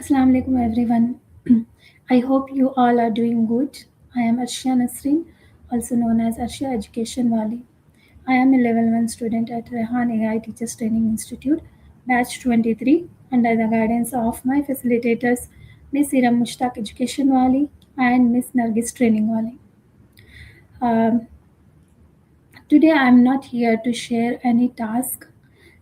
Assalamu alaikum everyone. I hope you all are doing good. I am Arshia Nasreen, also known as Arshia Education Wali. I am a level 1 student at Rehan AI Teachers Training Institute, batch 23, under the guidance of my facilitators, Miss Iram Mushtaq Education Wali and Miss Nargis Training Wali. Um, Today I am not here to share any task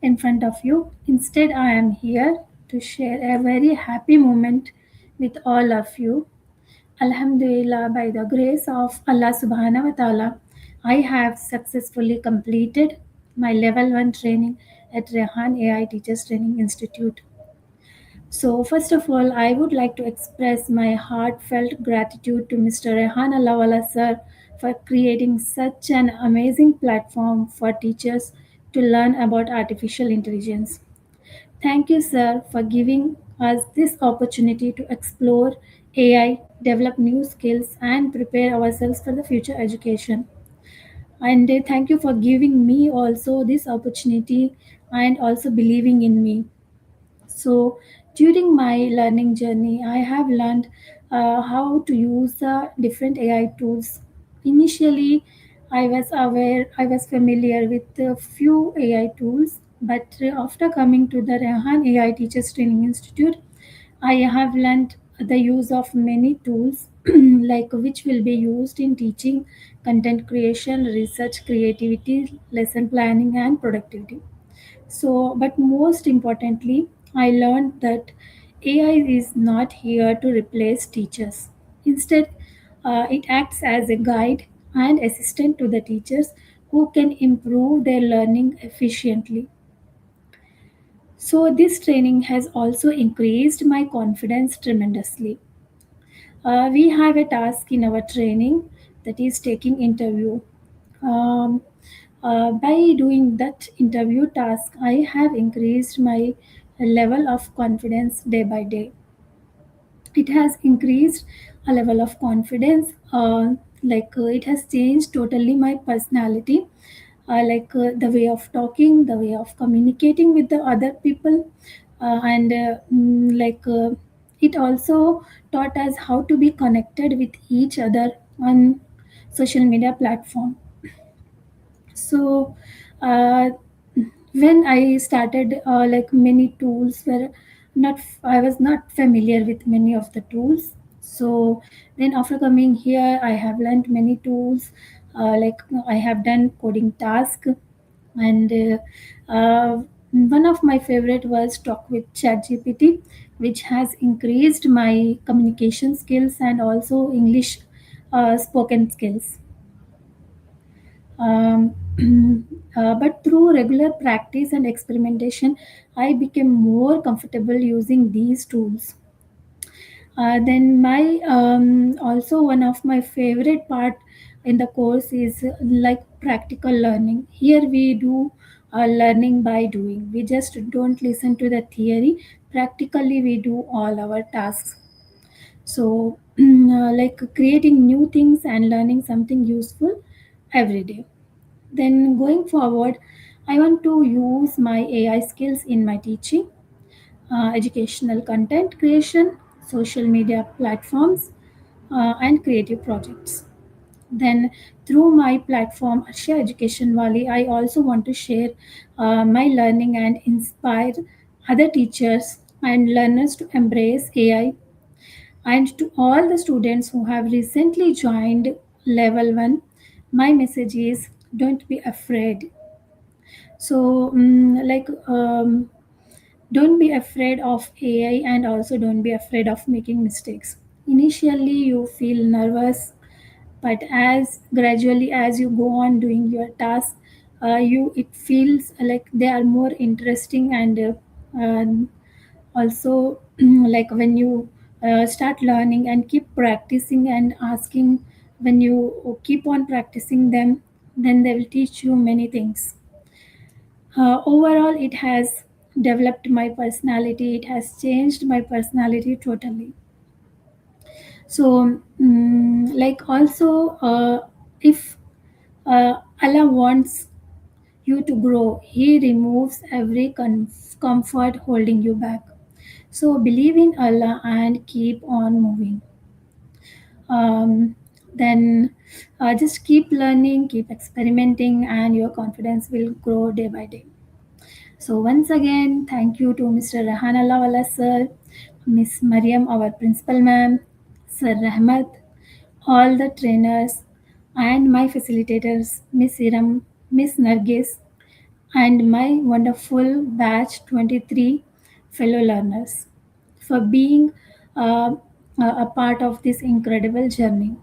in front of you. Instead, I am here to share a very happy moment with all of you. Alhamdulillah, by the grace of Allah subhanahu wa ta'ala, I have successfully completed my level 1 training at Rehan AI Teachers Training Institute. So, first of all, I would like to express my heartfelt gratitude to Mr. Rehan Allawala sir for creating such an amazing platform for teachers to learn about artificial intelligence. Thank you, sir, for giving us this opportunity to explore AI, develop new skills, and prepare ourselves for the future education. And thank you for giving me also this opportunity and also believing in me. So, during my learning journey, I have learned how to use the different AI tools. Initially, I was familiar with a few AI tools, but after coming to the Rehan AI Teachers Training Institute, I have learned the use of many tools, like which will be used in teaching, content creation, research, creativity, lesson planning, and productivity. So, but most importantly, I learned that AI is not here to replace teachers. Instead, it acts as a guide and assistant to the teachers who can improve their learning efficiently. So, this training has also increased my confidence tremendously. We have a task in our training that is taking interview. Um, by doing that interview task, I have increased my level of confidence day by day. It has increased a level of confidence, it has changed totally my personality, the way of talking, the way of communicating with the other people, and it also taught us how to be connected with each other on social media platform. So uh, when I started, many tools were not, I was not familiar with many of the tools. So then after coming here, I have learned many tools. I have done coding task, and one of my favorite was talk with ChatGPT, which has increased my communication skills and also English spoken skills. Um, but through regular practice and experimentation, I became more comfortable using these tools. Then my also one of my favorite part in the course is like practical learning. Here we do learning by doing. We just don't listen to the theory. Practically, we do all our tasks. So, like creating new things and learning something useful every day. Then going forward, I want to use my AI skills in my teaching, educational content creation, social media platforms, and creative projects. Then through my platform Arshia Education Wali, I also want to share my learning and inspire other teachers and learners to embrace AI. And to all the students who have recently joined level 1, my message is don't be afraid. So, don't be afraid of AI and also don't be afraid of making mistakes. Initially, you feel nervous, but as gradually as you go on doing your task, you it feels like they are more interesting, and also like when you start learning and keep practicing and asking, when you keep on practicing them, then they will teach you many things. Overall, it has developed my personality, it has changed my personality totally. So, also, if Allah wants you to grow, He removes every comfort holding you back. So believe in Allah and keep on moving. Then just keep learning, keep experimenting, and your confidence will grow day by day. So once again, thank you to Mr. Rehan Wala sir, Miss Mariam, our principal ma'am, Sir Rahmat, all the trainers, and my facilitators, Miss Iram, Miss Nargis, and my wonderful batch 23 fellow learners for being uh, a part of this incredible journey.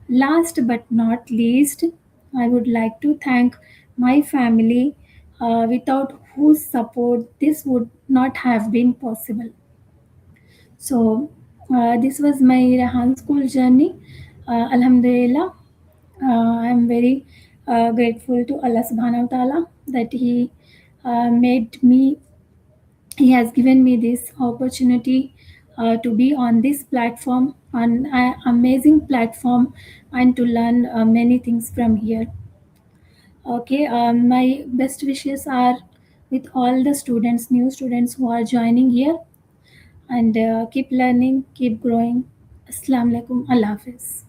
Last but not least, I would like to thank my family, without whose support this would not have been possible. So, this was my Rahan school journey. Alhamdulillah, I am very grateful to Allah subhanahu wa ta'ala that made me, He has given me this opportunity to be on this platform, on an amazing platform, and to learn many things from here. Okay, my best wishes are with all the students, new students who are joining here, and keep learning, keep growing. Assalamu alaikum, Allah Hafiz.